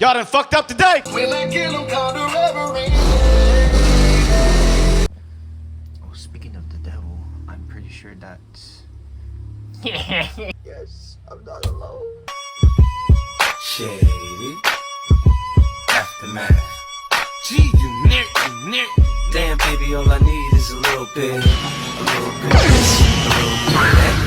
Y'all done fucked up today. Oh, speaking of the devil, I'm pretty sure that. Yes, I'm not alone. Shady. Aftermath. Gee, you nick. Damn, baby, all I need is a little bit of this, a little bit of that.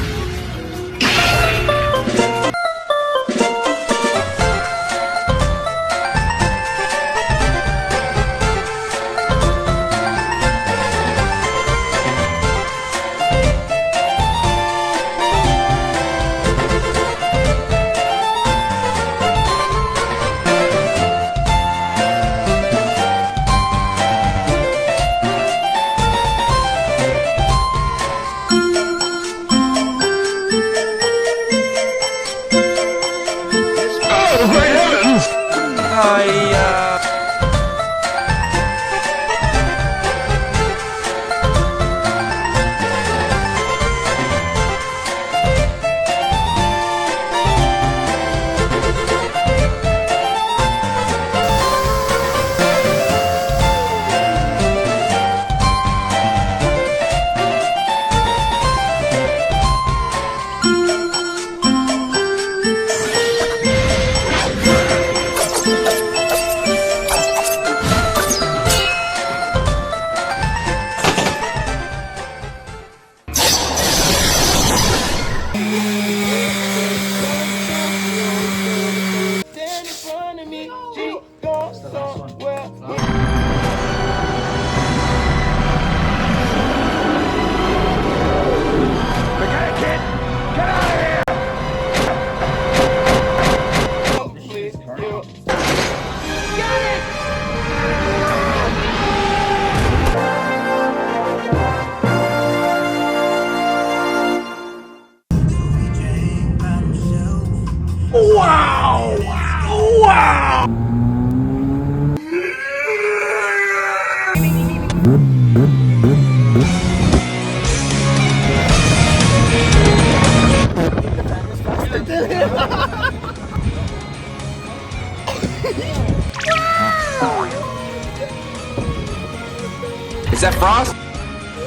Is that Frost?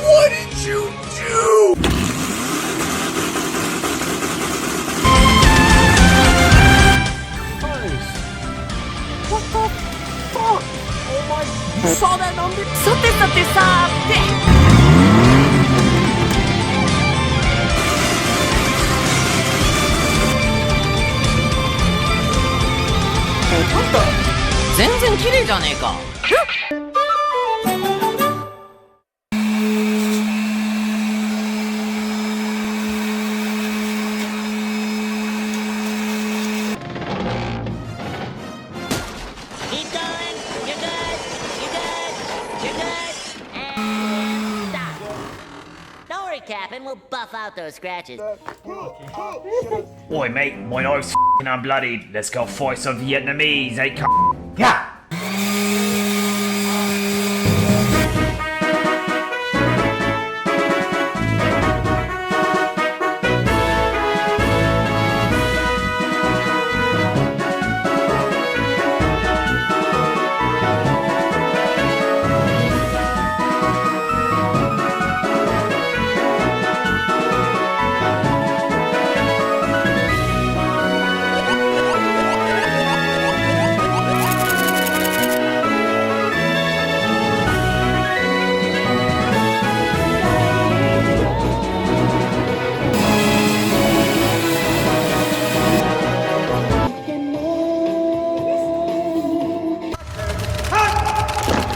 What did you do? What the fuck? Oh my, you saw that number? さてさてさーて。全然綺麗じゃねえか。Captain, we'll buff out those scratches. Oi, mate, my eyes f***ing unbloodied. Let's go fight some Vietnamese, eh, Yeah!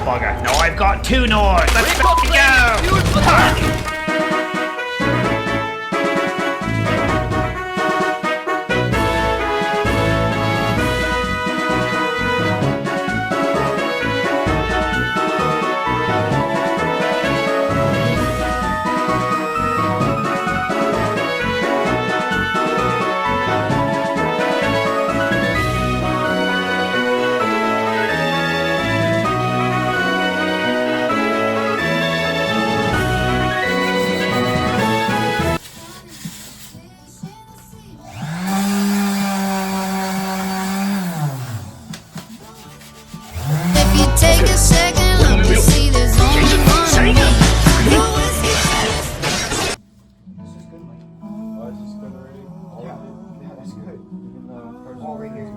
Bugger. No, I've got two Nords. Let's fucking go! All right here.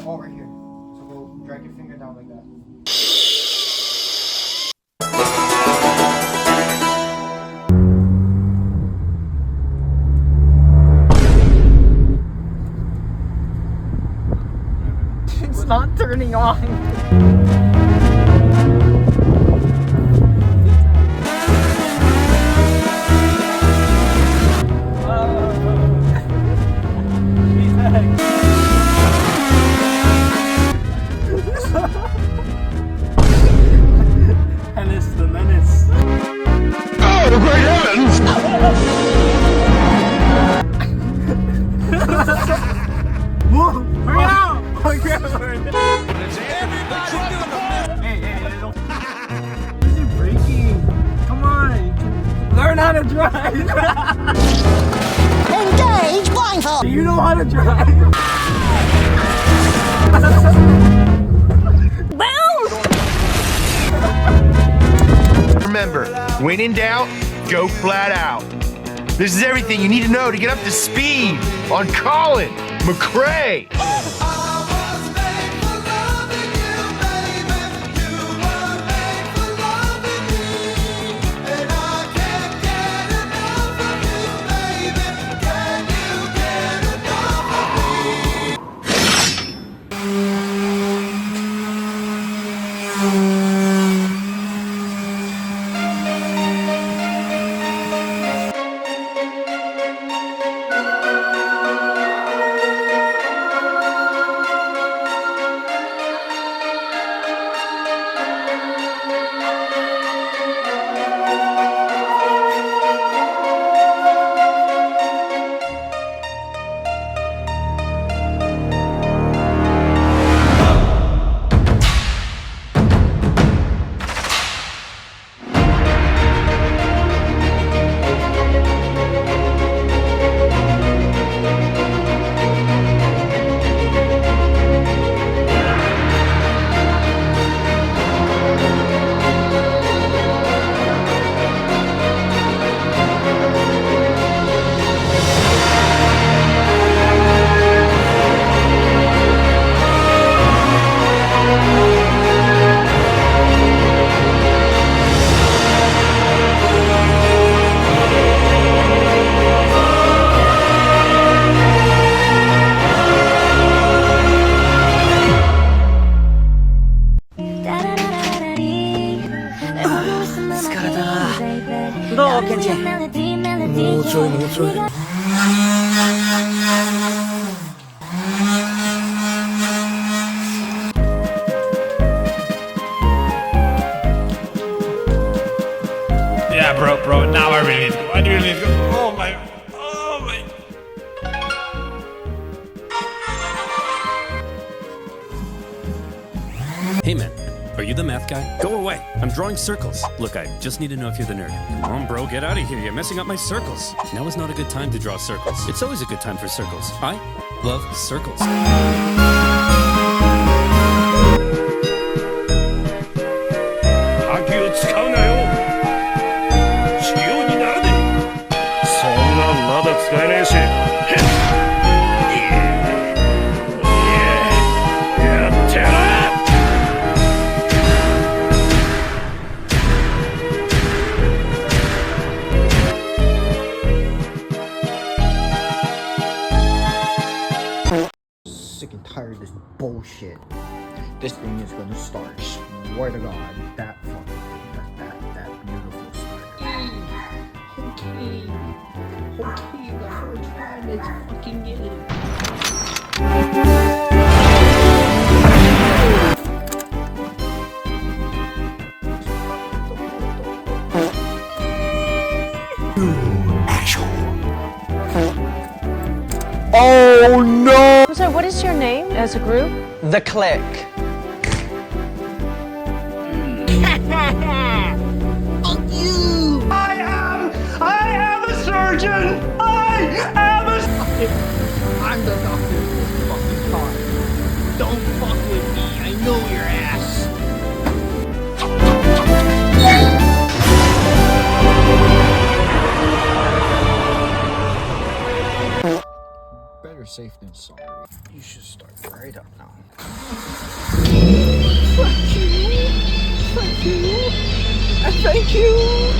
All right here. So go drag your finger down like that. It's not turning on. Menace the menace. Oh, great heavens! Whoa! Hurry out! Oh, crap! Hey, don't. This is breaking. Come on. Learn how to drive. Engage blindfold! You know how to drive. Remember, when in doubt, go flat out. This is everything you need to know to get up to speed on Colin McRae. 너 괜찮아. Yeah, bro, now I really need to go. I really need to go. Oh my. Hey man, are you the math guy? Go away. I'm drawing circles. Look, I just need to know if you're the nerd. Come on, bro, get out of here. You're messing up my circles. Now is not a good time to draw circles. It's always a good time for circles. I love circles. 覇気を使うなよ。使用にならねえ。そんなんまだ使えねえし。やってやる。Sick and tired of this bullshit. This thing is gonna start. Swear to God, that fucking thing, that beautiful starter. Okay, the first time, let's fucking get it. Oh no! So what is your name as a group? The Click. I am a surgeon! I am a... I'm the doctor of this fucking car. Don't fuck with me. I know your ass. safe than sorry. You should start right up now. Thank you.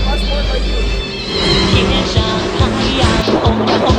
Much more like you. 天上太阳红呀红。